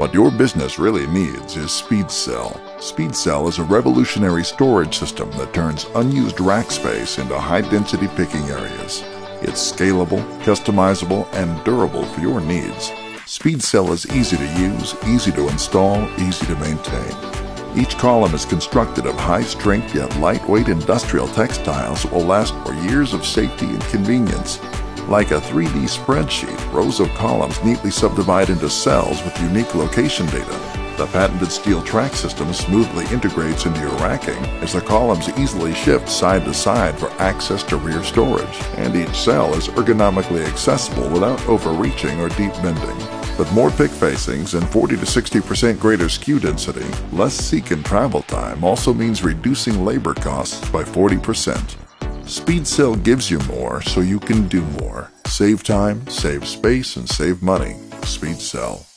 What your business really needs is SpeedCell. SpeedCell is a revolutionary storage system that turns unused rack space into high-density picking areas. It's scalable, customizable, and durable for your needs. SpeedCell is easy to use, easy to install, easy to maintain. Each column is constructed of high-strength yet lightweight industrial textiles that will last for years of safety and convenience. Like a 3D spreadsheet, rows of columns neatly subdivide into cells with unique location data. The patented steel track system smoothly integrates into your racking as the columns easily shift side to side for access to rear storage, and each cell is ergonomically accessible without overreaching or deep bending. With more pick facings and 40 to 60% greater SKU density, less seek and travel time also means reducing labor costs by 40%. SpeedCell gives you more so you can do more. Save time, save space, and save money. SpeedCell.